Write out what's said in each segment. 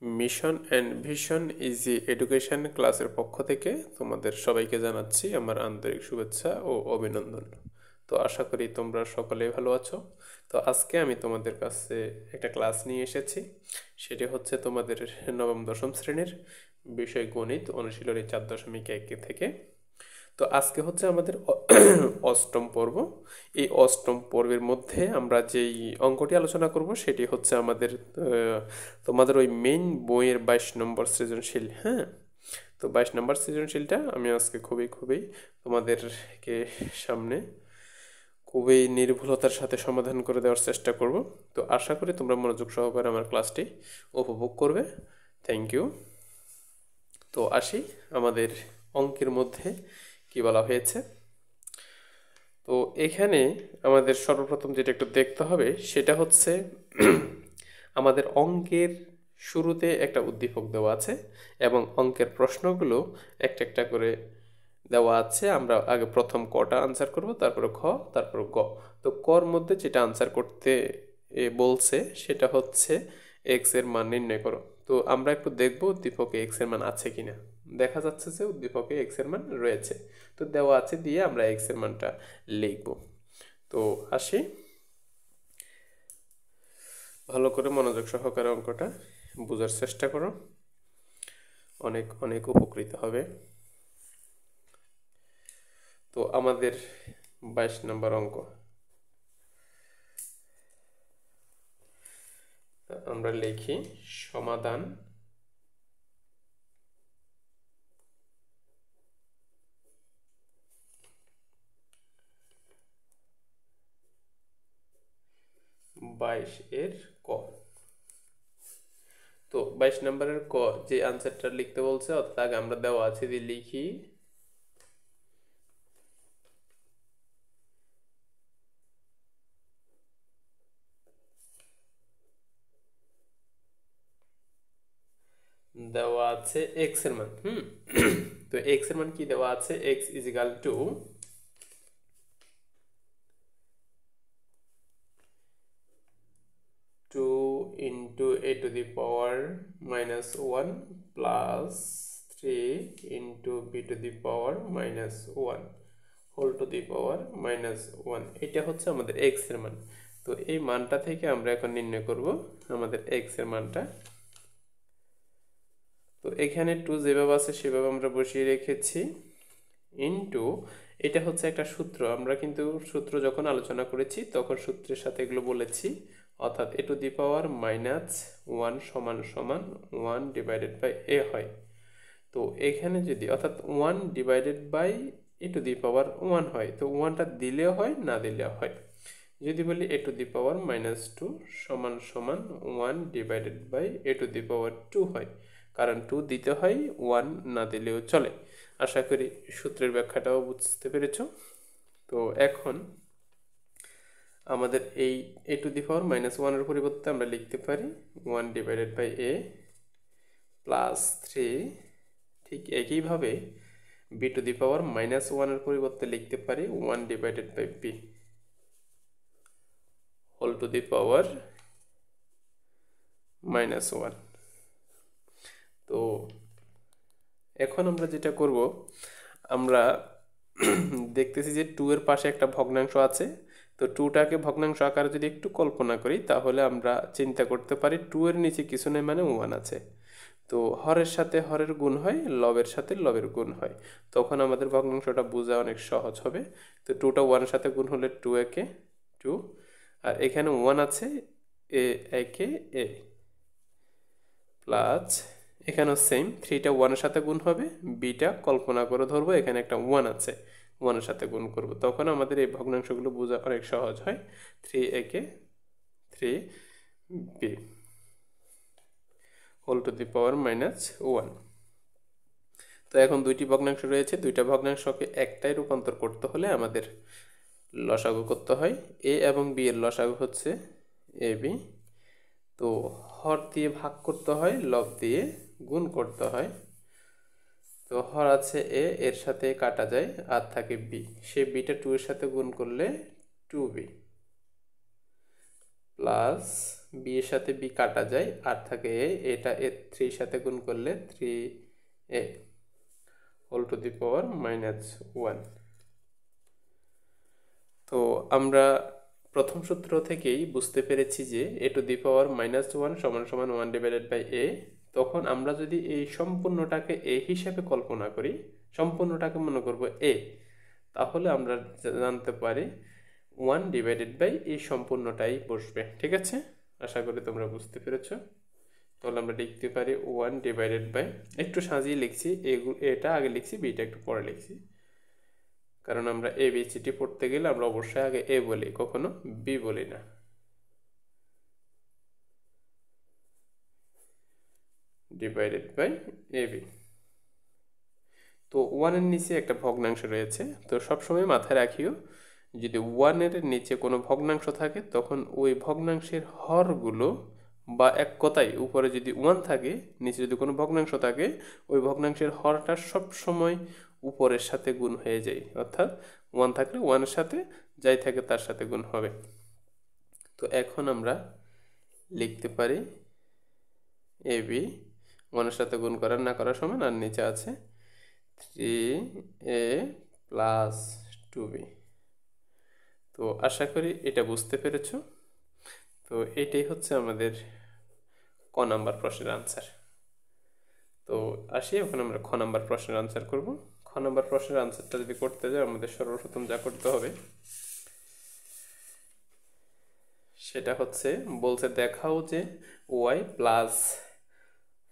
Mission and vision easy education ক্লাসের পক্ষ থেকে তোমাদের সবাইকে জানাচ্ছি আমার আন্তরিক শুভেচ্ছা ও অভিনন্দন। তো আশা করি তোমরা সকলেই ভালো আছো। তো আজকে আমি তোমাদের কাছে একটা ক্লাস নিয়ে এসেছি, সেটি হচ্ছে তোমাদের নবম দশম শ্রেণীর বিষয় গণিত অনুশীলনী 4.1 থেকে। তো আজকে হচ্ছে আমাদের অষ্টম পর্ব। এই অষ্টম পর্বের মধ্যে আমরা যেই অঙ্কটি আলোচনা করব সেটি হচ্ছে আমাদের তোমাদের ওই মেইন বইয়ের 22 নম্বর সৃজনশীল। হ্যাঁ, তো 22 নম্বর সৃজনশীলটা আমি আজকে খুবই তোমাদেরকে সামনে খুবই নির্ভুলতার সাথে সমাধান করে দেওয়ার চেষ্টা করব। তো আশা করি তোমরা মনোযোগ সহকারে আমার ক্লাসটি উপভোগ করবে। Thank you. তো আসি আমাদের অঙ্কের মধ্যে কি বলা হয়েছে। তো এখানে আমাদের সর্বপ্রথম যেটা একটু দেখতে হবে সেটা হচ্ছে আমাদের অঙ্কের শুরুতে একটা উদ্দীপক দেওয়া আছে এবং অঙ্কের প্রশ্নগুলো একটা একটা করে দেওয়া আছে। আমরা আগে প্রথম কটা আনসার করব, তারপরে খ, তারপর গ। তো কর মধ্যে যেটা আনসার করতে বলছে সেটা হচ্ছে এক্স এর মান নির্ণয় করো। তো আমরা একটু দেখব উদ্দীপকে এক্স এর মান আছে কিনা। দেখা যাচ্ছে যে উদ্দীপকে এক্স এর মান রয়েছে, তো দেওয়া আছে দিয়ে আমরা এক্স এর মানটা লিখব। তো আসি, ভালো করে মনোযোগ সহকারে অঙ্কটা বোঝার চেষ্টা করো, অনেক অনেক উপকৃত হবে। তো আমাদের 22 নম্বর অঙ্ক, আমরা লিখি সমাধান এর ক। তো 22 নম্বরের ক যে আনসারটা লিখতে বলছে, অর্থাৎ আগে আমরা দেওয়া আছে দিয়ে লিখি দেওয়া আছে এক্স এর মান। তো এক্স এর মান কি দেওয়া আছে, x is equal to 2 into a to the power minus 1 plus 3 into b to the power minus 1 whole to the power minus 1। এটা হচ্ছে আমাদের x এর মান। তো এই মানটা থেকে আমরা এখন নির্ণয় করব আমাদের x এর মানটা। তো এখানে 2 যেভাবে আছে সেভাবে আমরা বসিয়ে রেখেছি, ইনটু এটা হচ্ছে একটা সূত্র। আমরা কিন্তু সূত্র যখন আলোচনা করেছি তখন সূত্রের সাথে এগুলো বলেছি, অর্থাৎ এ টু দি পাওয়ার মাইনাস 1 সমান সমান 1 ডিভাইডেড বাই এ হয়। তো এখানে যদি অর্থাৎ 1 divided by a to the power 1 হয়, তো 1টা দিলেও হয় না দিলেও হয়। যদি বলি এ টু দি পাওয়ার মাইনাস 2 সমান সমান 1 divided by a to the power 2 হয়, কারণ 2 দিতে হয়, 1 না দিলেও চলে। আশা করি সূত্রের ব্যাখ্যাটাও বুঝতে পেরেছ। তো এখন আমাদের এই এ টু দি পাওয়ার মাইনাস 1-এর পরিবর্তে আমরা লিখতে পারি 1 ডিভাইডেড বাই এ প্লাস 3। ঠিক একইভাবে B to the power minus 1-এর পরিবর্তে লিখতে পারি 1 divided by B whole to the power minus 1। তো এখন আমরা যেটা করব, আমরা দেখতেছি যে 2 এর পাশে একটা ভগ্নাংশ আছে। তো 2টাকে ভগ্নাংশ আকারে যদি একটু কল্পনা করি তাহলে আমরা চিন্তা করতে পারি 2 এর নিচে কিছু নেই, মানে 1 আছে। তো হরের সাথে হরের গুণ হয়, লবের সাথে লবের গুণ হয়, তখন আমাদের ভগ্নাংশটা বোঝা অনেক সহজ হবে। তো 2টা 1-এর সাথে গুণ হলে 2 একে 2, আর এখানে 1 আছে, এ একে এ প্লাস এখানেও সেম 3টা 1-এর সাথে গুণ হবে, বিটা কল্পনা করে ধরবো এখানে একটা 1 আছে, 1-এর সাথে গুণ করব, তখন আমাদের এই ভগ্নাংশগুলো বোঝা অনেক সহজ হয়। 3 একে 3 b whole to the power minus 1। তো এখন দুইটি ভগ্নাংশ রয়েছে, দুইটা ভগ্নাংশকে একটাই রূপান্তর করতে হলে আমাদের লসাগু করতে হয়। এ এবং বি এর লসাগু হচ্ছে এ বি। তো হর দিয়ে ভাগ করতে হয়, লব দিয়ে গুণ করতে হয়। তো হর আছে এ, এর সাথে কাটা যায়, আর থাকে বি। সেই বিটা 2 এর সাথে গুণ করলে 2b প্লাস বি এর সাথে বি কাটা যায়, আর থাকে এ, এটা এ 3 সাথে গুণ করলে 3a whole to the power -1। তো আমরা প্রথম সূত্র থেকেই বুঝতে পেরেছি যে এ টু দি পাওয়ার -1 সমান সমান 1 ডিভাইডেড বাই এ। তখন আমরা যদি এই সম্পূর্ণটাকে এ হিসাবে কল্পনা করি, সম্পূর্ণটাকে মনে করব এ, তাহলে আমরা জানতে পারি 1 ডিভাইডেড বাই এই সম্পূর্ণটাই বসবে। ঠিক আছে, আশা করি তোমরা বুঝতে পেরেছো। তাহলে আমরা লিখতে পারি 1 ডিভাইডেড বাই, একটু সাজিয়ে লিখছি, এটা আগে লিখছি, বিটা একটু পরে লিখছি, কারণ আমরা এ বি চিটি পড়তে গেলে আমরা অবশ্যই আগে এ বলি, কখনো বি বলি না। Divided by a b. তো ওয়ানের নিচে একটা ভগ্নাংশ রয়েছে, তো সবসময় মাথায় রাখিও যদি ওয়ানের নিচে কোনো ভগ্নাংশ থাকে তখন ওই ভগ্নাংশের হরগুলো, বা এক কথায় উপরে যদি ওয়ান থাকে নিচে যদি কোনো ভগ্নাংশ থাকে, ওই ভগ্নাংশের হরটা সবসময় উপরের সাথে গুণ হয়ে যায়, অর্থাৎ ওয়ান থাকলে ওয়ানের সাথে, যাই থাকে তার সাথে গুণ হবে। তো এখন আমরা লিখতে পারি এ বি ওয়ানের সাথে গুণ করার না করার সমান, আর নিচে আছে 3a প্লাস 2b। তো আশা করি এটা বুঝতে পেরেছো। তো এটাই হচ্ছে আমাদের ক নাম্বার প্রশ্নের আনসার। তো আসি এখন আমরা খ নাম্বার প্রশ্নের আনসার করব। খ নাম্বার প্রশ্নের আনসারটা যদি করতে যাই, আমাদের সর্বপ্রথম যা করতে হবে সেটা হচ্ছে, বলছে দেখাও যে ওয়াই প্লাস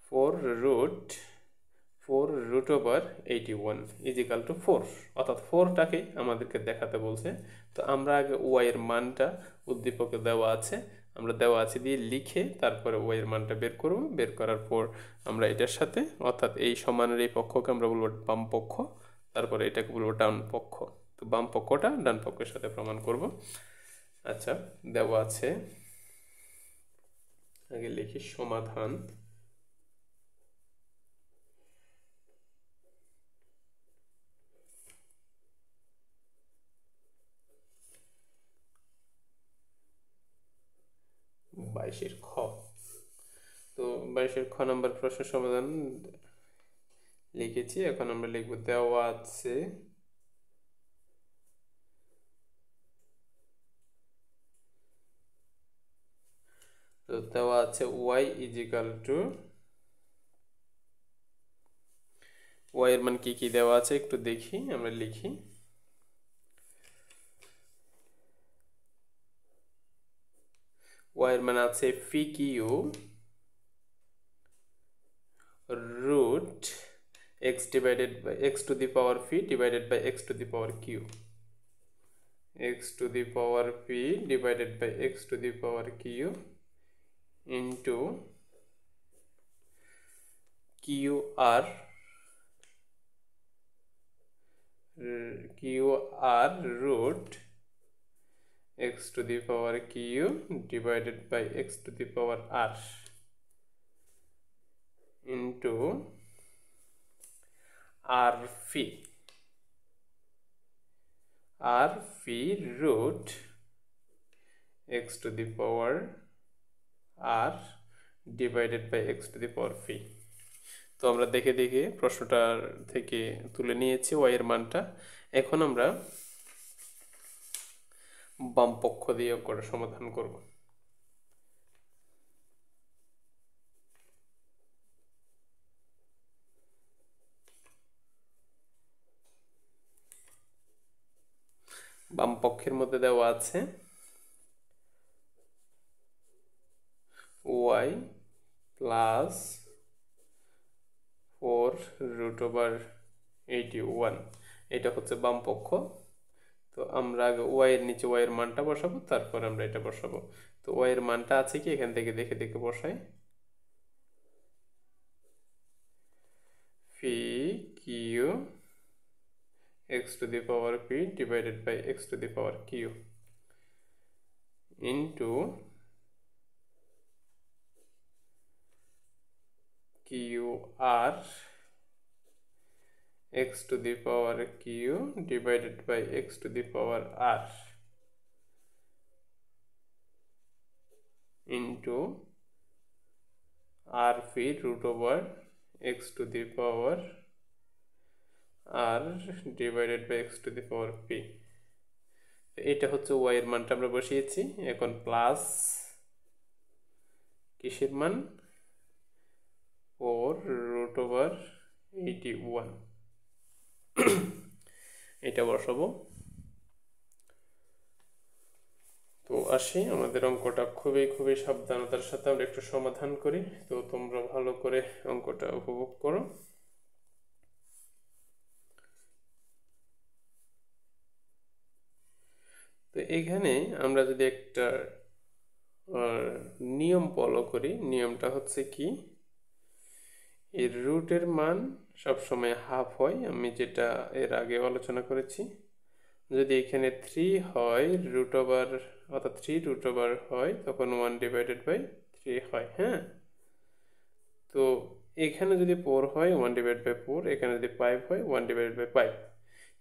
4√4√81 ইজিক্যাল টু 4, অর্থাৎ 4টাকে আমাদেরকে দেখাতে বলছে। তো আমরা আগে ওয়াই এর মানটা উদ্দীপকে দেওয়া আছে, আমরা দেওয়া আছে দিয়ে লিখে তারপরে ওয়াই এর মানটা বের করব। বের করার পর আমরা এটার সাথে, অর্থাৎ এই সমানের এই পক্ষকে আমরা বলবো বাম পক্ষ, তারপরে এটাকে বলবো ডান পক্ষ। তো বাম পক্ষটা ডান পক্ষের সাথে প্রমাণ করব। আচ্ছা, দেওয়া আছে, আগে লিখি সমাধান। বাইশের খ। তো 22-এর খ নম্বর প্রশ্নের সমাধান লিখেছি, এখন আমরা লিখব দেওয়া আছে তো দেওয়া আছে y ইজিক্যাল টু, y এর মান কি কি দেওয়া আছে একটু দেখি, আমরা লিখি। y এর মান আছে phi q root x divided by x to the power phi divided by x to the power q, x to the power p divided by x to the power q into q r root x to the power q divided by x to the power r into r phi root x to the power r divided by x to the power phi। তো আমরা দেখে দেখে প্রশ্নটার থেকে তুলে নিয়েছি y এর মানটা। এখন আমরা বাম পক্ষ দিয়ে করে সমাধান করব। বাম পক্ষের মধ্যে দেওয়া আছে y প্লাস 4√81, এটা হচ্ছে বাম পক্ষ। তো আমরা আগে y এর নিচে y এর মানটা বসাবো, তারপর আমরা এটা বসাবো। তো y এর মানটা আছে কি, এখান থেকে দেখে দেখে বসাই। ফি Q x to the power p divided by x to the power q into qr x to the power q divided by x to the power r into r p root over x to the power r divided by x to the power p. এটা হচ্ছে Y এর মানটা আমরা বসিয়েছি। এখন plus কিসের মান, 4√81 এটা বসাবো। তো আসি আমাদের অঙ্কটা খুবই সাবধানতার সাথে আমরা একটু সমাধান করি। তো তোমরা ভালো করে অঙ্কটা উপভোগ করো। তো এখানে আমরা যদি একটা নিয়ম ফলো করি, নিয়মটা হচ্ছে কি, এর রুটের মান সবসময় হাফ হয়, আমি যেটা এর আগে আলোচনা করেছি। যদি এখানে 3 হয় রুট ওভার, অর্থাৎ 3√, হয় তখন 1/3 হয়। হ্যাঁ, তো এখানে যদি 4 হয় 1/4, এখানে যদি 5 হয় 1/5।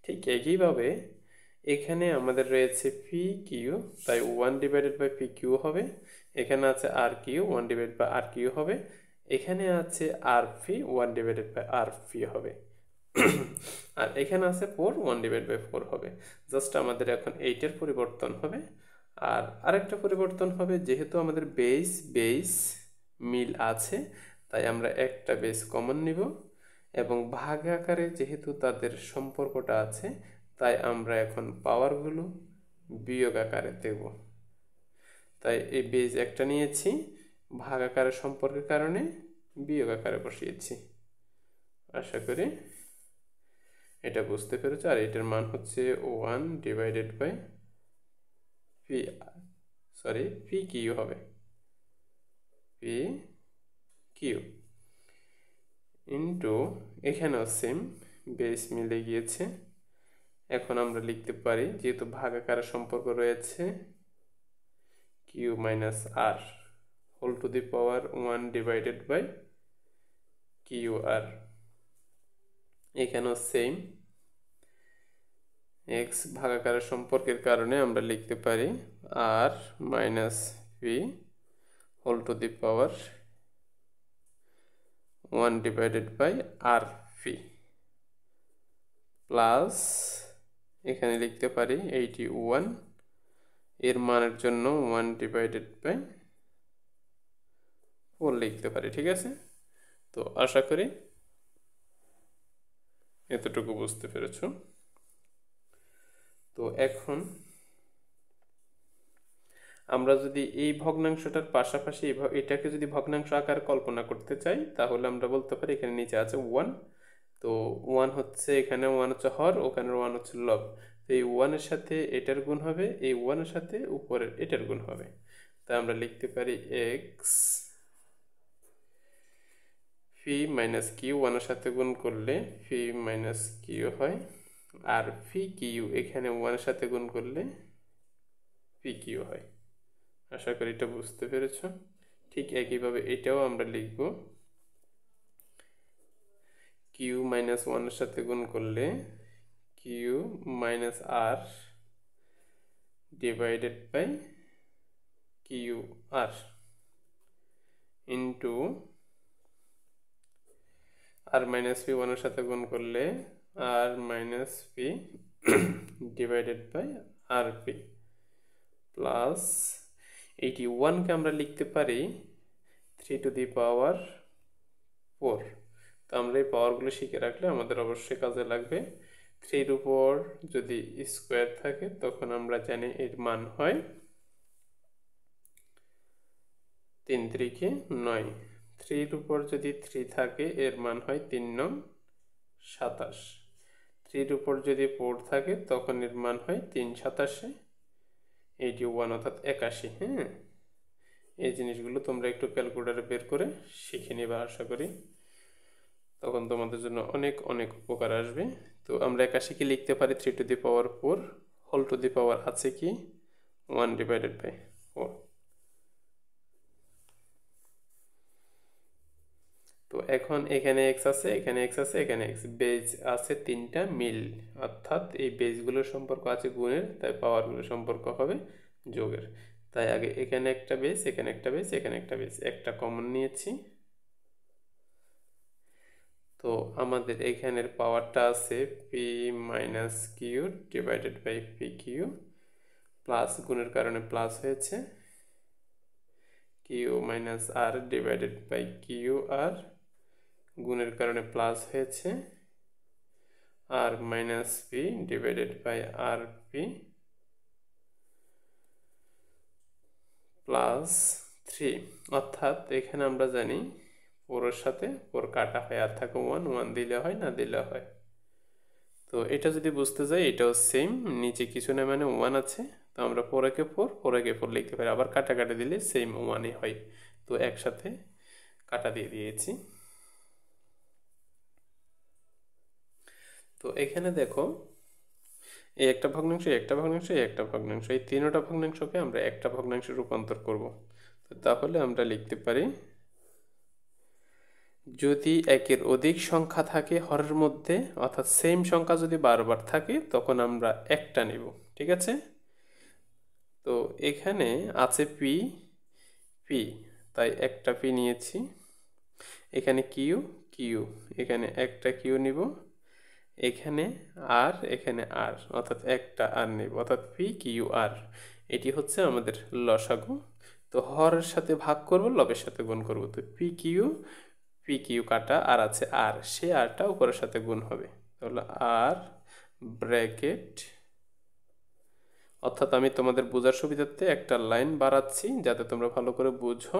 ঠিক একইভাবে এখানে আমাদের রয়েছে পি কিউ, তাই 1/PQ হবে। এখানে আছে আর কিউ, 1/RQ হবে। এখানে আছে আর পি, 1/RP হবে। আর এখানে আছে 4, 1/4 হবে। জাস্ট আমাদের এখন এইটার পরিবর্তন হবে। আর আরেকটা পরিবর্তন হবে, যেহেতু আমাদের বেস মিল আছে, তাই আমরা একটা বেস কমন নিব, এবং ভাগ আকারে যেহেতু তাদের সম্পর্কটা আছে, তাই আমরা এখন পাওয়ারগুলো বিয়োগ আকারে দেব। তাই এই বেজ একটা নিয়েছি, ভাগ আকারের সম্পর্কের কারণে বিয়োগ আকারে বসিয়েছি। আশা করি এটা বুঝতে পেরেছো। আর এটার মান হচ্ছে 1/PQ হবে, PQ ইন্টু এখানেও সেম, বেস মিলে গিয়েছে। এখন আমরা লিখতে পারি, যেহেতু ভাগ আকারের সম্পর্ক রয়েছে, Q minus r whole to the power 1/QR। এখানেও সেম, এক্স ভাগাকারের সম্পর্কের কারণে আমরা লিখতে পারি r minus p whole to the power 1/RP plus এখানে লিখতে পারি 81 এর মানের জন্য 1/4 লিখতে পারি। ঠিক আছে, তো আশা করি এতটুকু বুঝতে পেরেছো। তো এখন আমরা যদি এই ভগ্নাংশটার পাশাপাশি এটাকে যদি ভগ্নাংশ আকার কল্পনা করতে চাই, তাহলে আমরা বলতে পারি এখানে নিচে আছে 1, তো 1 হচ্ছে, এখানে 1 হচ্ছে হর, ওখানে 1 হচ্ছে লব। তো এই 1 এর সাথে এটার গুণ হবে, এই 1 এর সাথে উপরের এটার গুণ হবে। তাই আমরা লিখতে পারি এক্স পি মাইনাস কিউ, 1 এর সাথে গুণ করলে পি মাইনাস কিউ হয়, আর পি কিউ এখানে 1 এর সাথে গুণ করলে পি কিউ হয়। আশা করি এটা বুঝতে পেরেছ। ঠিক একইভাবে এটাও আমরা লিখব, কিউ মাইনাস 1 এর সাথে গুণ করলে q minus r divided by q r into r minus p 1 এর সাথে গুণ করলে r minus p divided by r p plus 81 কে আমরা লিখতে পারি 3⁴। তো আমরা এই পাওয়ারগুলো শিখে রাখলে আমাদের অবশ্যই কাজে লাগবে। 3 এর উপর যদি স্কোয়ার থাকে তখন আমরা জানি এর মান হয় 3 3 9। 3 এর উপর যদি 3 থাকে এর মান হয় 3 9 27। 3 এর উপর যদি 4 থাকে তখন এর মান হয় 3 27 81, অর্থাৎ 81। হ্যাঁ, এই জিনিসগুলো তোমরা একটু ক্যালকুলেটরে বের করে শিখে নেবে, আশা করি তখন তোমাদের জন্য অনেক অনেক উপকার আসবে। তো আমরা 81কে লিখতে পারি 3⁴ হোল টু দি পাওয়ার আছে কি 1/4। তো এখন এখানে এক্স আছে, এখানে এক্স আছে, এখানে এক্স, বেজ আছে 3টা মিল, অর্থাৎ এই বেজগুলোর সম্পর্ক আছে গুণের, তাই পাওয়ারগুলোর সম্পর্ক হবে যোগের। তাই আগে এখানে একটা বেস, এখানে একটা বেস, এখানে একটা বেস, একটা কমন নিয়েছি। তো আমাদের এখানের পাওয়ারটা আছে p minus q divided by p q, plus গুণের কারণে প্লাস হয়েছে, q minus r divided by q r, গুণের কারণে প্লাস হয়েছে, r minus p divided by r p plus 3। অর্থাৎ এখানে আমরা জানি পুরোর সাথে পুরো কাটা হয়, আর থাকে 1, 1 দিলে হয়, না দিলে হয়। তো এটা যদি বুঝতে যাই, এটাও সেম, নিচে কিছু না মানে 1 আছে, তো আমরা 4 একে 4 লিখতে পারি, আবার কাটাকাটি দিলে সেম 1ই হয়। তো একসাথে কাটা দিয়ে দিয়েছি। তো এখানে দেখো, এই একটা ভগ্নাংশ, একটা ভগ্নাংশ, একটা ভগ্নাংশ, এই তিনটা ভগ্নাংশকে আমরা একটা ভগ্নাংশে রূপান্তর করব। তো তাহলে আমরা লিখতে পারি, যদি একের অধিক সংখ্যা থাকে হরের মধ্যে, অর্থাৎ সেম সংখ্যা যদি বারবার থাকে, তখন আমরা একটা নেব। ঠিক আছে? তো এখানে আছে পি, পি, তাই একটা পি নিয়েছি। এখানে কিউ, কিউ, এখানে একটা কিউ নিব। এখানে আর, এখানে আর, অর্থাৎ একটা আর নেব, অর্থাৎ পি কিউ আর। এটি হচ্ছে আমাদের লসাগু। তো হরের সাথে ভাগ করব, লবের সাথে গুণ করব। তো পি কিউ কাটা, আর আছে আর, সে আরটা উপরের সাথে গুণ হবে, তাহলে আর ব্র্যাকেট, অর্থাৎ আমি তোমাদের বোঝার সুবিধার্থে একটা লাইন বাড়াচ্ছি যাতে তোমরা ভালো করে বুঝো।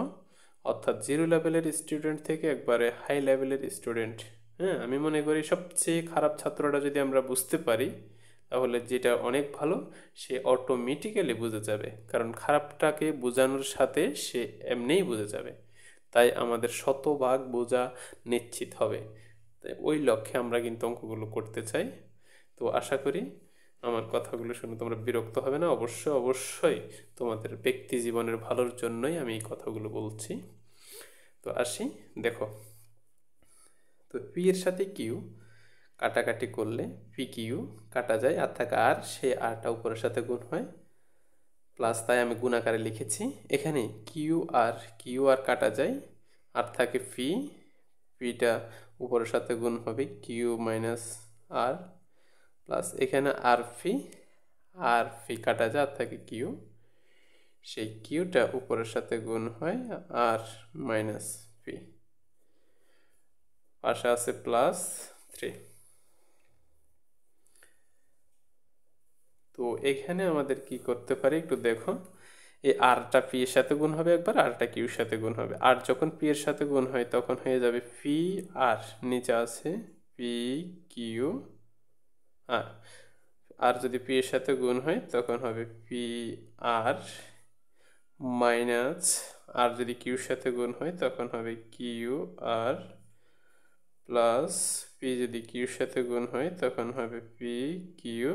অর্থাৎ 0 লেভেলের স্টুডেন্ট থেকে একবারে হাই লেভেলের স্টুডেন্ট, হ্যাঁ, আমি মনে করি সবচেয়ে খারাপ ছাত্রটা যদি আমরা বুঝতে পারি, তাহলে যেটা অনেক ভালো, সে অটোমেটিক্যালি বুঝে যাবে, কারণ খারাপটাকে বোঝানোর সাথে সে এমনিই বুঝে যাবে। তাই আমাদের শতভাগ বোঝা নিশ্চিত হবে। তাই ওই লক্ষ্যে আমরা কিন্তু অঙ্কগুলো করতে চাই। তো আশা করি আমার কথাগুলো শুনে তোমরা বিরক্ত হবে না। অবশ্যই অবশ্যই তোমাদের ব্যক্তি জীবনের ভালোর জন্যই আমি এই কথাগুলো বলছি। তো আসি, দেখো, তো পি এর সাথে কিউ কাটাকাটি করলে পি কিউ কাটা যায়, আর থাকে আর, সে আরটা উপরের সাথে গুণ হয়, প্লাস, তাই আমি গুণ আকারে লিখেছি। এখানে কিউ আর কাটা যায়, আর থাকে পি, পিটা উপরের সাথে গুণ হবে, কিউ মাইনাস আর, প্লাস এখানে আর ফি কাটা যায়, আর থাকে কিউ, সেই কিউটা উপরের সাথে গুণ হয়, আর মাইনাস পি, পাশে আছে প্লাস 3। তো এখানে আমাদের কি করতে পারি একটু দেখো, এই আরটা পি এর সাথে গুণ হবে একবার, আরটা কিউর সাথে গুণ হবে। আর যখন পি এর সাথে গুণ হয় তখন হয়ে যাবে পি আর, নিচে আছে পি কিউ আর। আর যদি পি এর সাথে গুণ হয় তখন হবে পি আর মাইনাস, আর যদি কিউর সাথে গুণ হয় তখন হবে কিউ আর, প্লাস পি যদি কিউর সাথে গুণ হয় তখন হবে পি কিউ,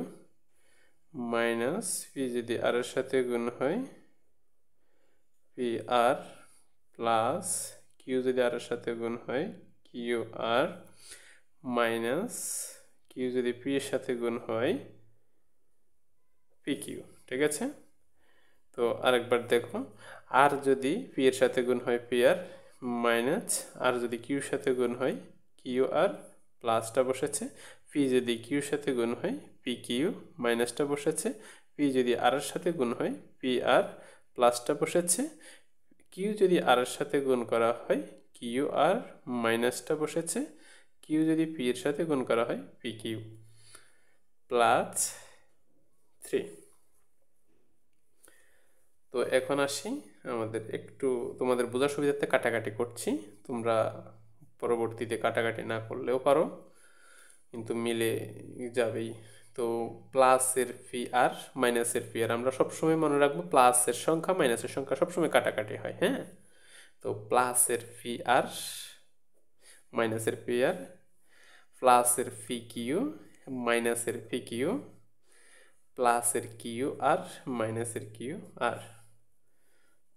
মাইনাস পি যদি আর এর সাথে গুণ হয় পি আর, প্লাস কিউ যদি আর এর সাথে গুণ হয় কিউ আর, মাইনাস কিউ যদি পি এর সাথে গুণ হয় পি কিউ। ঠিক আছে? তো আরেকবার দেখো, আর যদি পি এর সাথে গুণ হয় পি আর, মাইনাস আর যদি কিউর সাথে গুণ হয় কিউ আর, প্লাসটা বসেছে, পি যদি কিউর সাথে গুণ হয় পি কিউ, মাইনাসটা বসেছে, পি যদি আর এর সাথে গুণ হয় পি আর, প্লাসটা বসেছে, কিউ যদি আর এর সাথে গুণ করা হয় কিউ আর, মাইনাসটা বসেছে, কিউ যদি পি এর সাথে গুণ করা হয় পি কিউ, প্লাস 3। তো এখন আসি, আমাদের একটু তোমাদের বোঝার সুবিধার্থে কাটাকাটি করছি, তোমরা পরবর্তীতে কাটাকাটি না করলেও পারো, কিন্তু মিলে যাবেই। তো প্লাসের ফি আর, মাইনাসের ফি আর, আমরা সবসময় মনে রাখবো প্লাসের সংখ্যা মাইনাসের সংখ্যা সবসময় কাটাকাটি হয়, হ্যাঁ। তো প্লাসের ফি আর, মাইনাসের ফি আর, প্লাসের ফি কিউ, মাইনাসের ফি কিউ, প্লাসের কিউ আর, মাইনাসের কিউ আর।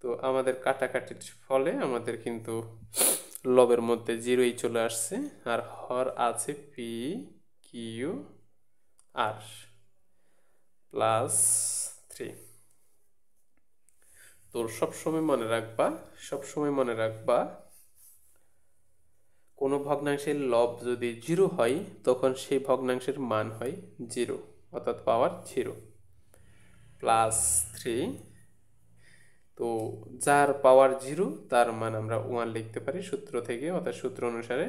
তো আমাদের কাটাকাটির ফলে আমাদের কিন্তু লবের মধ্যে 0ই চলে আসছে, আর হর আছে পি কিউ আর প্লাস 3। তো সবসময় মনে রাখবা কোনো ভগ্নাংশের লব যদি 0 হয় তখন সেই ভগ্নাংশের মান হয় 0, অর্থাৎ পাওয়ার 0। +3, তো যার পাওয়ার 0 তার মান আমরা 1 লিখতে পারি সূত্র থেকে, অর্থাৎ সূত্র অনুসারে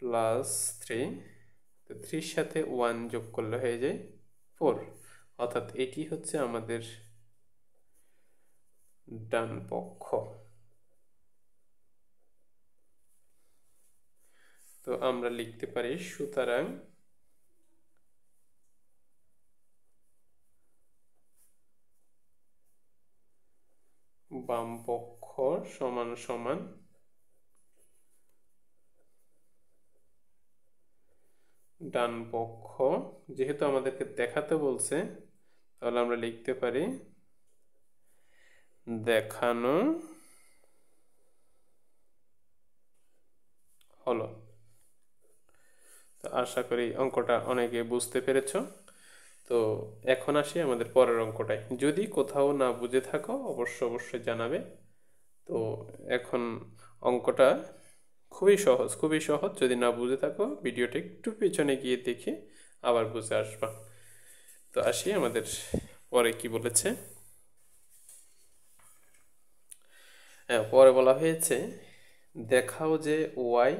+3, তো 3 সাথে 1 যোগ করলে হয়ে যায় 4, অর্থাৎ এটি হচ্ছে আমাদের ডান পক্ষ। তো আমরা লিখতে পারি সুতরাং বাম পক্ষ সমান সমান ডান পক্ষ। যেহেতু আমাদেরকে দেখাতে বলছে তাহলে আমরা লিখতে পারি দেখানো হলো। তো আশা করি অঙ্কটা অনেকে বুঝতে পেরেছ। তো এখন আসি আমাদের পরের অঙ্কটায়। যদি কোথাও না বুঝে থাকো অবশ্যই জানাবে। তো এখন অঙ্কটা খুবই সহজ। যদি না বুঝে থাকো ভিডিওটা একটু পেছনে গিয়ে দেখে আবার বুঝে আসবা। তো আসি আমাদের পরে কি বলেছে। পরে বলা হয়েছে দেখাও যে ওয়াই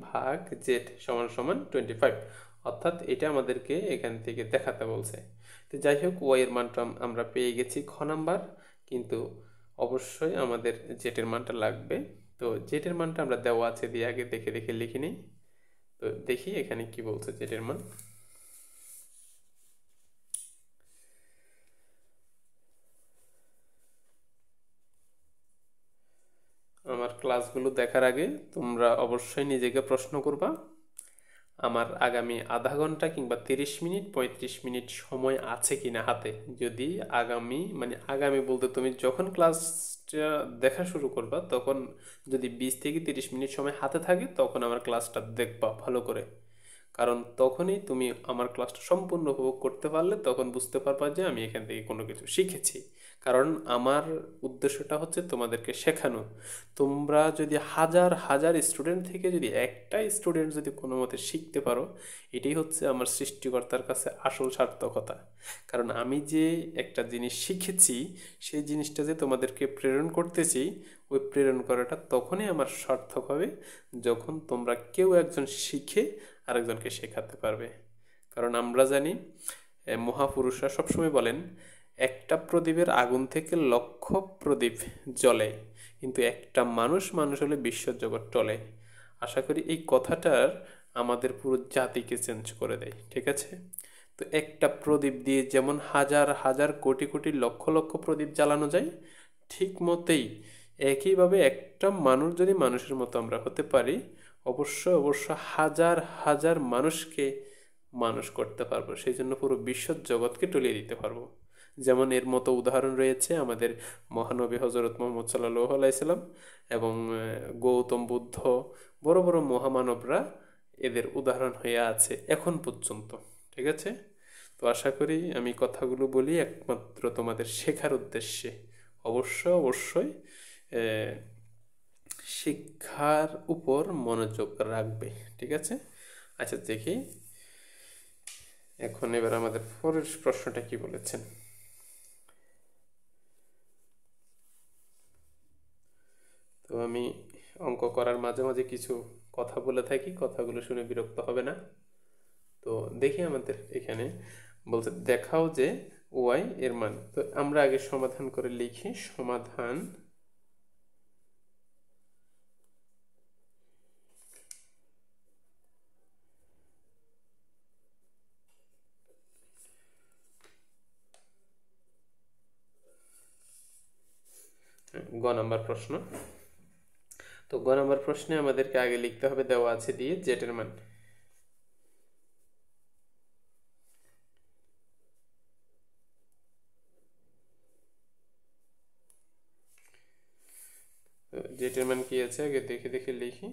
ভাগ জেড সমান সমান 25, অর্থাৎ এটা আমাদেরকে এখান থেকে দেখাতে বলছে। তো যাই হোক, ওয়াই এর মানটা আমরা পেয়ে গেছি খ নাম্বার, কিন্তু অবশ্যই আমাদের জেটের মানটা লাগবে। তো জেটের মানটা আমরা দেওয়া আছে দিয়ে আগে দেখে লিখে নিই। তো দেখি এখানে কি বলছে জেটের মান। আমার ক্লাসগুলো দেখার আগে তোমরা অবশ্যই নিজেকে প্রশ্ন করবা, আমার আগামী আধা ঘন্টা কিংবা 30 মিনিট 35 মিনিট সময় আছে কিনা হাতে। যদি আগামী বলতে তুমি যখন ক্লাসটা দেখা শুরু করবা তখন যদি 20 থেকে 30 মিনিট সময় হাতে থাকে তখন আমার ক্লাসটা দেখবা ভালো করে। কারণ তখনই তুমি আমার ক্লাসটা সম্পূর্ণ উপভোগ করতে পারলে তখন বুঝতে পারবা যে আমি এখান থেকে কোনো কিছু শিখেছি। কারণ আমার উদ্দেশ্যটা হচ্ছে তোমাদেরকে শেখানো। তোমরা যদি হাজার স্টুডেন্ট থেকে যদি একটা স্টুডেন্ট যদি কোনো মতে শিখতে পারো, এটাই হচ্ছে আমার সৃষ্টিকর্তার কাছে আসল সার্থকতা। কারণ আমি যে একটা জিনিস শিখেছি সেই জিনিসটা যে তোমাদেরকে প্রেরণ করতেছি, ওই প্রেরণ করাটা তখনই আমার সার্থক হবে যখন তোমরা কেউ একজন শিখে আরেকজনকে শেখাতে পারবে। কারণ আমরা জানি মহাপুরুষরা সবসময় বলেন একটা প্রদীপের আগুন থেকে লক্ষ প্রদীপ জ্বলে, কিন্তু একটা মানুষ হলে বিশ্বজগৎ টলে। আশা করি এই কথাটার আমাদের পুরো জাতিকে চেঞ্জ করে দেয়, ঠিক আছে? তো একটা প্রদীপ দিয়ে যেমন হাজার কোটি লক্ষ লক্ষ প্রদীপ জ্বালানো যায়, ঠিক মতেই একইভাবে একটা মানুষ যদি মানুষের মতো আমরা হতে পারি, অবশ্য হাজার মানুষকে মানুষ করতে পারবো। সেই জন্য পুরো বিশ্ব জগৎকে টলিয়ে দিতে পারবো। যেমন এর মতো উদাহরণ রয়েছে আমাদের মহানবী হজরত মোহাম্মদ সাল্লাল্লাহু আলাইহি সাল্লাম এবং গৌতম বুদ্ধ, বড় বড় মহামানবরা এদের উদাহরণ হয়ে আছে এখন পর্যন্ত, ঠিক আছে? তো আশা করি আমি কথাগুলো বলি একমাত্র তোমাদের শেখার উদ্দেশ্যে। অবশ্যই শিক্ষার উপর মনোযোগ রাখবে, ঠিক আছে? আচ্ছা দেখি এখন এবার আমাদের পরের প্রশ্নটা কি বলেছেন। তো আমি অঙ্ক করার মাঝে মাঝে কিছু কথা বলে থাকি, কথাগুলো শুনে বিরক্ত হবে না। তো দেখি আমাদের এখানে বলতে দেখাও যে ওয়াই এর মান। তো আমরা আগে সমাধান করে লিখি। সমাধান গ নাম্বার প্রশ্ন। তো গ নাম্বার প্রশ্নে আমাদেরকে আগে লিখতে হবে দেওয়া আছে দিয়ে জেটের মান। জেটের মান কি আছে আগে দেখে লিখি।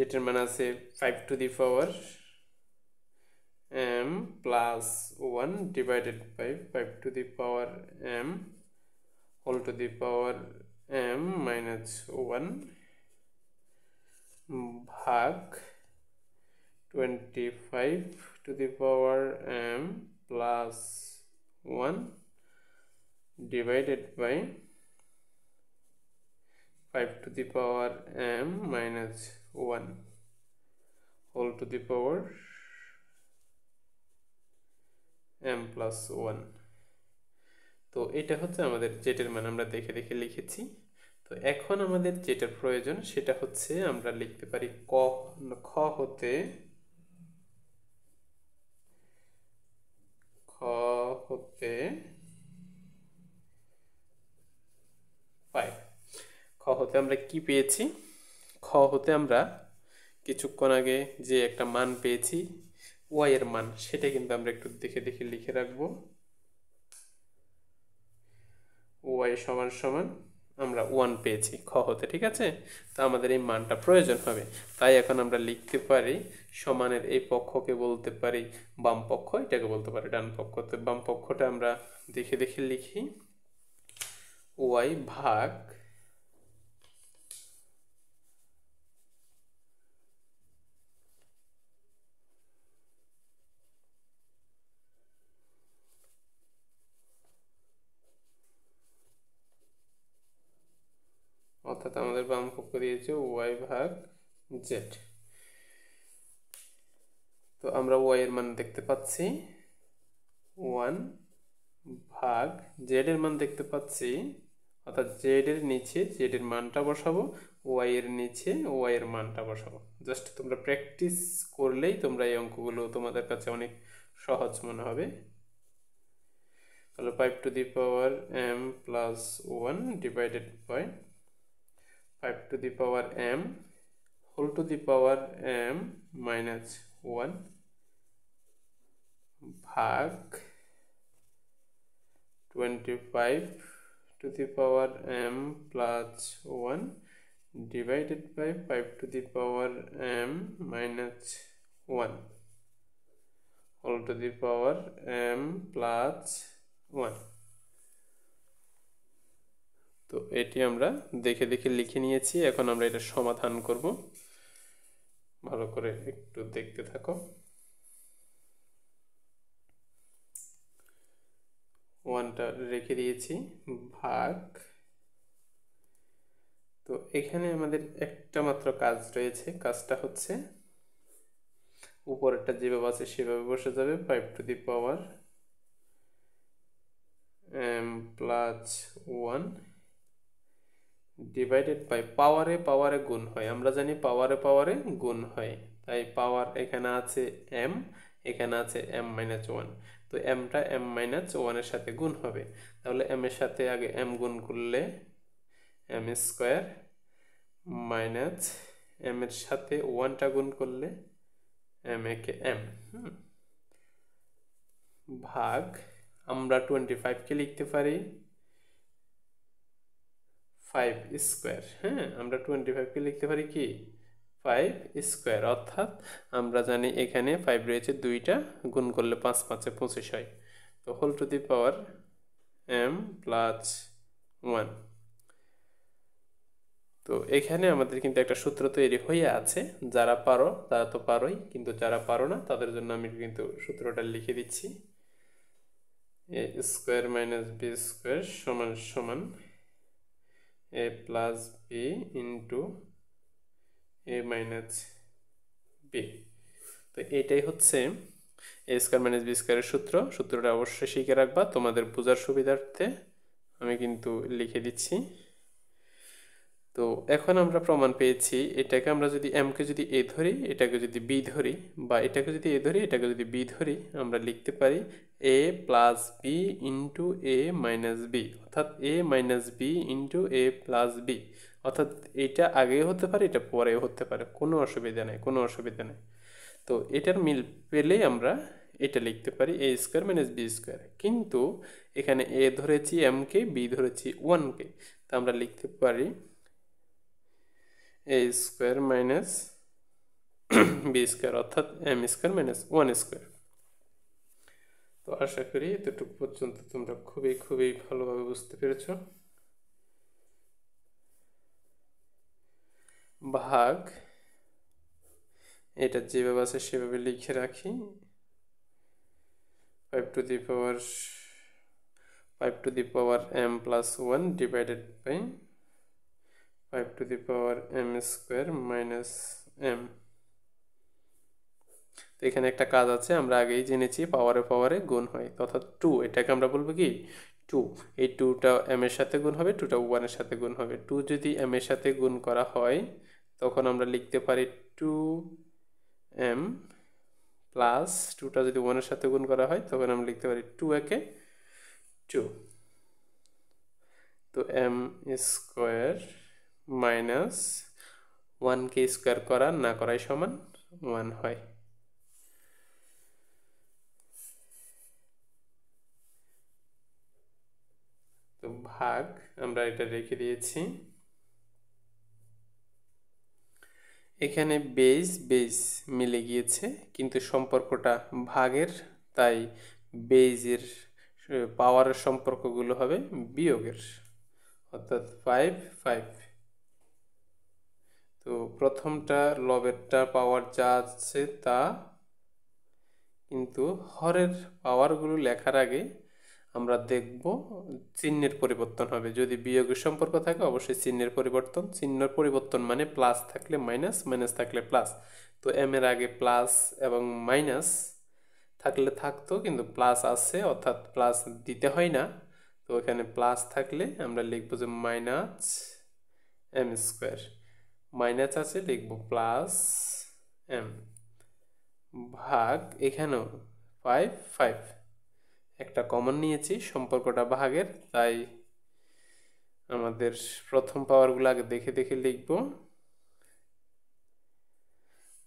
যেটার মান আছে 5 to the power m plus 1 divided by 5 to the power m whole to the power m minus 1 ভাগ 25 to the power m plus 1 divided by 5 to the power m minus 1 whole to the power m plus 1। তো এটা হচ্ছে আমাদের যেটার মান আমরা দেখে দেখে লিখেছি। তো এখন আমাদের যেটার প্রয়োজন সেটা হচ্ছে আমরা লিখতে পারি খ হতে 5। খ হতে আমরা কি পেয়েছি? খ হতে আমরা কিছুক্ষণ আগে যে একটা মান পেয়েছি ওয়াই এর মান, সেটা কিন্তু আমরা একটু দেখে দেখে লিখে রাখবো। ওয়াই সমান সমান আমরা 1 পেয়েছি খ হতে, ঠিক আছে? তো আমাদের এই মানটা প্রয়োজন হবে, তাই এখন আমরা লিখতে পারি সমানের এই পক্ষকে বলতে পারি বাম পক্ষ, এটাকে বলতে পারি ডান পক্ষ। তো বাম পক্ষটা আমরা দেখে দেখে লিখি ওয়াই ভাগ অর্থাৎ আমাদের বাম পক্ষ দিয়েছে ওয়াই ভাগ জেড। তো আমরা ওয়াই এর মান দেখতে পাচ্ছি 1 ভাগ জেড এর মান দেখতে পাচ্ছি, অর্থাৎ জেড এর নিচে জেড এর মানটা বসাবো, ওয়াই এর নিচে ওয়াই এর মানটা বসাবো। জাস্ট তোমরা প্র্যাকটিস করলেই তোমরা এই অঙ্কগুলো তোমাদের কাছে অনেক সহজ মনে হবে। তাহলে 5 to the power m plus 1 divided by 5 to the power m whole to the power m minus 1 ভাগ 25 to the power m plus 1 divided by 5 to the power m minus 1 whole to the power m plus 1। তো এটি আমরা দেখে দেখে লিখে নিয়েছি, এখন আমরা এটা সমাধান করব। ভালো করে একটু দেখতে থাকো। 1টা রেখে দিয়েছি ভাগ, তো এখানে আমাদের একটা মাত্র কাজ রয়েছে, কাজটা হচ্ছে উপরেরটা যেভাবে আছে সেভাবে বসে যাবে। 5 to the power m plus 1 divided by পাওয়ারে পাওয়ারে গুণ হয়, আমরা জানি পাওয়ারে পাওয়ারে গুণ হয়, তাই পাওয়ার এখানে আছে m, এখানে আছে m মাইনাস 1। তো mটা m মাইনাস 1 এর সাথে গুণ হবে, তাহলে m এর সাথে আগে m গুণ করলে m স্কোয়ার মাইনাস m এর সাথে 1টা গুণ করলে m একে m ভাগ আমরা 25 কে লিখতে পারি 5 স্কোয়ার। হ্যাঁ, আমরা 25 কে লিখতে পারি কি 5 স্কোয়ার, অর্থাৎ আমরা জানি এখানে 5 রয়েছে, 2টা গুণ করলে 5 5 25 হয়। তো whole to the power m plus 1। তো এখানে আমাদের কিন্তু একটা সূত্র তৈরি হয়ে আছে, যারা পারো তারা তো পারোই, কিন্তু যারা পারো না তাদের জন্য আমি কিন্তু সূত্রটা লিখে দিচ্ছি। a square minus B square সমান সমান a plus b into a minus b. তো এটাই হচ্ছে a স্কোয়ার মাইনাস বি স্কোয়ারের সূত্র। সূত্রটা অবশ্যই শিখে রাখবা, তোমাদের বোঝার সুবিধার্থে আমি কিন্তু লিখে দিচ্ছি। তো এখন আমরা প্রমাণ পেয়েছি, এটাকে আমরা যদি m কে যদি a ধরি, এটাকে যদি b ধরি, বা এটাকে যদি a ধরি, এটাকে যদি b ধরি, আমরা লিখতে পারি a plus b into a minus b, অর্থাৎ a minus b into a plus b, অর্থাৎ এটা আগেও হতে পারে এটা পরেও হতে পারে, কোনো অসুবিধা নেই, কোনো অসুবিধা নেই। তো এটার মিল পেলেই আমরা এটা লিখতে পারি a square minus B square, কিন্তু এখানে a ধরেছি m কে, b ধরেছি 1 কে, তা আমরা লিখতে পারি a square minus B square, অর্থাৎ M square minus one square. তো আশা করি এতটুকু পর্যন্ত তোমরা খুবই খুবই ভালোভাবে বুঝতে পেরেছ। ভাগ, এটা যেভাবে আছে সেভাবে লিখে রাখি, 5 to the power 5 to the power m plus 1 divided by 5 to the power m square minus m। তো এখানে একটা কাজ আছে, আমরা আগেই জেনেছি পাওয়ারে পাওয়ারে গুণ হয়, অর্থাৎ 2, এটাকে আমরা বলবো কি 2। এই 2টা m এর সাথে গুণ হবে, 2টা 1 এর সাথে গুণ হবে। 2 যদি m এর সাথে গুণ করা হয় তখন আমরা লিখতে পারি 2m প্লাস 2টা যদি 1 এর সাথে গুণ করা হয় তখন আমরা লিখতে পারি 2 একে 2। তো m স্কোয়ার মাইনাস 1কে স্কোয়ার করা না করাই সমান 1 হয়। তো ভাগ আমরা এটা রেখে দিয়েছি। এখানে বেজ বেজ মিলে গিয়েছে কিন্তু সম্পর্কটা ভাগের, তাই বেজের পাওয়ারের সম্পর্কগুলো হবে বিয়োগের, অর্থাৎ 5 5। তো প্রথমটা লবেরটা পাওয়ার যা আছে তা, কিন্তু হরের পাওয়ারগুলো লেখার আগে আমরা দেখব চিহ্নের পরিবর্তন হবে। যদি বিয়োগের সম্পর্ক থাকে অবশ্যই চিহ্নের পরিবর্তন, চিহ্নের পরিবর্তন মানে প্লাস থাকলে মাইনাস, মাইনাস থাকলে প্লাস। তো এম এর আগে প্লাস এবং মাইনাস থাকলে থাকতো, কিন্তু প্লাস আছে অর্থাৎ প্লাস দিতে হয় না। তো এখানে প্লাস থাকলে আমরা লিখবো যে মাইনাস এম স্কোয়ার, মাইনাস আছে লিখবো প্লাস এম, ভাগ এখানেও 5 5, একটা কমন নিয়েছি, সম্পর্কটা ভাগের, তাই আমাদের প্রথম পাওয়ারগুলো আগে দেখে দেখে লিখব।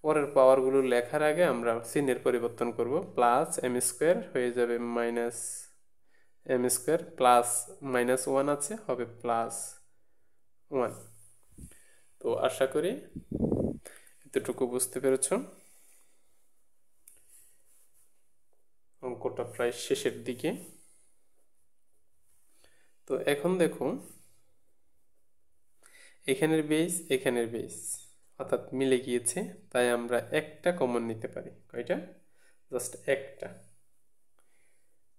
পরের পাওয়ারগুলো লেখার আগে আমরা চিহ্নের পরিবর্তন করব, প্লাস এম স্কোয়ার হয়ে যাবে minus m square, plus minus 1 আছে হবে প্লাস 1। তো আশা করি এতটুকু বুঝতে পেরেছ। অঙ্কটা প্রায় শেষের দিকে। তো এখন দেখো এখানের বেস এখানের বেস অর্থাৎ মিলে গিয়েছে, তাই আমরা একটা কমন নিতে পারি। কয়টা? জাস্ট একটা।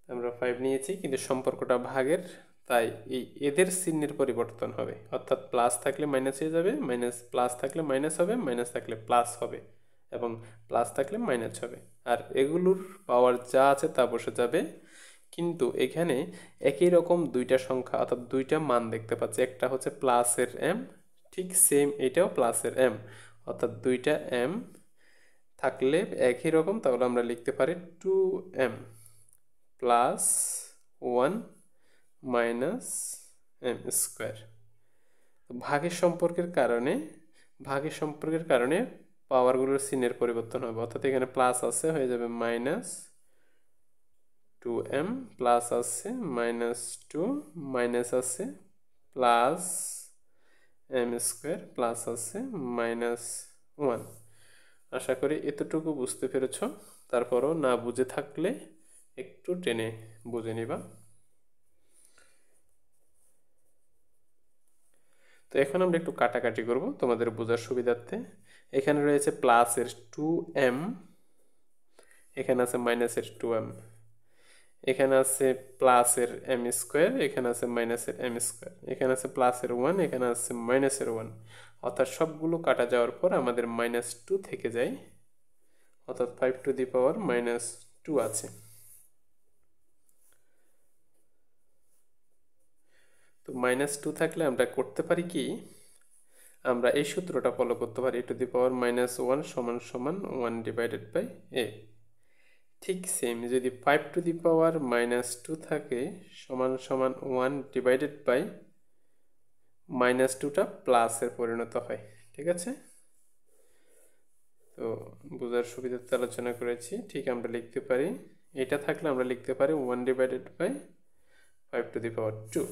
আমরা 5 নিয়েছি কিন্তু সম্পর্কটা ভাগের, তাই এই এদের চিহ্নের পরিবর্তন হবে, অর্থাৎ প্লাস থাকলে মাইনাস হয়ে যাবে, মাইনাস প্লাস থাকলে মাইনাস হবে, মাইনাস থাকলে প্লাস হবে এবং প্লাস থাকলে মাইনাস হবে। আর এগুলোর পাওয়ার যা আছে তা বসে যাবে। কিন্তু এখানে একই রকম দুইটা সংখ্যা অর্থাৎ দুইটা মান দেখতে পাচ্ছি, একটা হচ্ছে প্লাসের এম, ঠিক সেম এটাও প্লাসের এম, অর্থাৎ দুইটা এম থাকলে একই রকম, তাহলে আমরা লিখতে পারি 2m plus 1 minus m square. ভাগের সম্পর্কের কারণে পাওয়ারগুলোর চিহ্নের পরিবর্তন হবে, অর্থাৎ এখানে প্লাস আছে হয়ে যাবে মাইনাস 2m, প্লাস আছে মাইনাস 2, মাইনাস আছে প্লাস এম স্কোয়ার, প্লাস আছে মাইনাস 1। আশা করি এতটুকু বুঝতে পেরেছ। তারপরও না বুঝে থাকলে একটু টেনে বুঝে নিবা। তো এখন আমরা একটু কাটাকাটি করব তোমাদের বোঝার সুবিধার্থে। এখানে রয়েছে প্লাসের 2m, এখানে আছে মাইনাসের 2m, এখানে আছে প্লাসের এম স্কোয়ার, এখানে আছে মাইনাসের এম স্কোয়ার, এখানে আছে প্লাসের 1, এখানে আছে মাইনাসের 1, অর্থাৎ সবগুলো কাটা যাওয়ার পর আমাদের -2 থেকে যায়, অর্থাৎ 5 টু দি পাওয়ার -2 আছে। তো -2 থাকলে আমরা করতে পারি কি, আমরা এই সূত্রটা ফলো করতে পারি, টু দি পাওয়ার -1 সমান সমান 1 ডিভাইডেড বাই a। ঠিক সেম যদি 5 টু দি পাওয়ার -2 থাকে সমান সমান 1 ডিভাইডেড বাই -2টা প্লাসের পরিণত হয়। ঠিক আছে, তো বোঝার সুবিধার্থে আলোচনা করেছি। ঠিক আমরা লিখতে পারি, এটা থাকলে আমরা লিখতে পারি 1 divided by 5 to the power 2।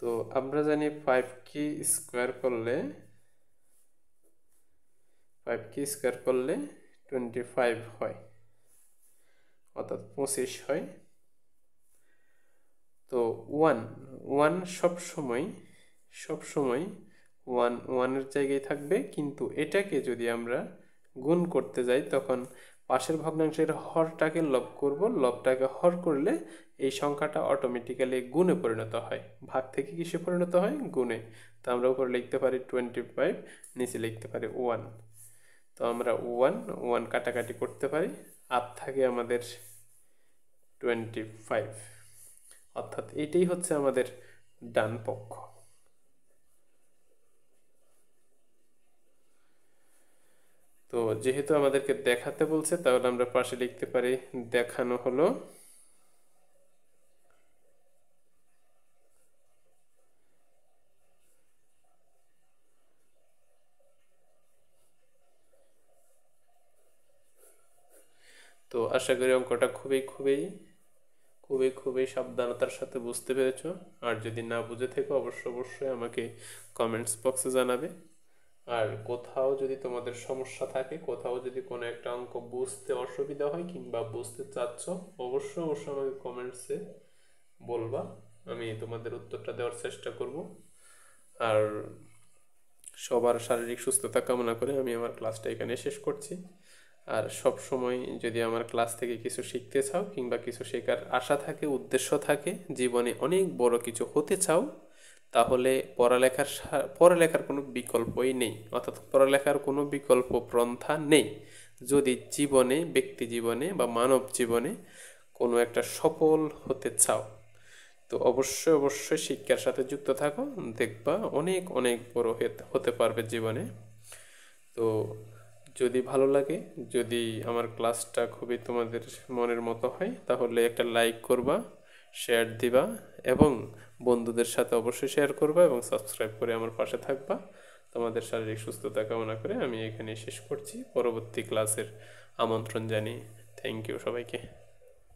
তো আমরা জানি 5 কে স্কোয়ার করলে 5কে স্কোয়ার করলে 25 হয়, অর্থাৎ 25 হয়। তো ওয়ান সবসময় ওয়ানের জায়গায় থাকবে, কিন্তু এটাকে যদি আমরা গুণ করতে যাই তখন পাশের ভগ্নাংশের হরটাকে লব করব, লবটাকে হর করলে এই সংখ্যাটা অটোমেটিক্যালি গুণে পরিণত হয়। ভাগ থেকে কিসে পরিণত হয়? গুণে। তো আমরা উপরে লিখতে পারি 25, নিচে লিখতে পারি 1। তো আমরা ওয়ান কাটাকাটি করতে পারি, আর থাকে আমাদের 25, অর্থাৎ এটাই হচ্ছে আমাদের ডান পক্ষ। তো যেহেতু আমাদেরকে দেখাতে বলছে, তাহলে আমরা পাশে লিখতে পারি দেখানো হলো। তো আশা করি অঙ্কটা খুবই সাবধানতার সাথে বুঝতে পেরেছো। আর যদি না বুঝে থেকো অবশ্যই আমাকে কমেন্টস বক্সে জানাবে। আর কোথাও যদি তোমাদের সমস্যা থাকে, কোথাও যদি কোনো একটা অঙ্ক বুঝতে অসুবিধা হয় কিংবা বুঝতে চাচ্ছ, অবশ্যই আমাকে কমেন্টসে বলবা, আমি তোমাদের উত্তরটা দেওয়ার চেষ্টা করব। আর সবার শারীরিক সুস্থতা কামনা করে আমি আমার ক্লাসটা এখানে শেষ করছি। আর সব সময় যদি আমার ক্লাস থেকে কিছু শিখতে চাও কিংবা কিছু শেখার আশা থাকে, উদ্দেশ্য থাকে, জীবনে অনেক বড় কিছু হতে চাও, তাহলে পড়ালেখার কোনো বিকল্পই নেই, অর্থাৎ পড়ালেখার কোনো বিকল্প পন্থা নেই। যদি ব্যক্তি জীবনে বা মানব জীবনে কোনো একটা সফল হতে চাও, তো অবশ্যই শিক্ষার সাথে যুক্ত থাকো, দেখবা অনেক বড় হতে পারবে জীবনে। তো যদি ভালো লাগে, যদি আমার ক্লাসটা খুবই তোমাদের মনের মতো হয়, তাহলে একটা লাইক করবা, শেয়ার দিবা এবং বন্ধুদের সাথে অবশ্যই শেয়ার করবা এবং সাবস্ক্রাইব করে আমার পাশে থাকবা। তোমাদের শারীরিক সুস্থতা কামনা করে আমি এখানে শেষ করছি। পরবর্তী ক্লাসের আমন্ত্রণ জানিয়ে থ্যাংক ইউ সবাইকে।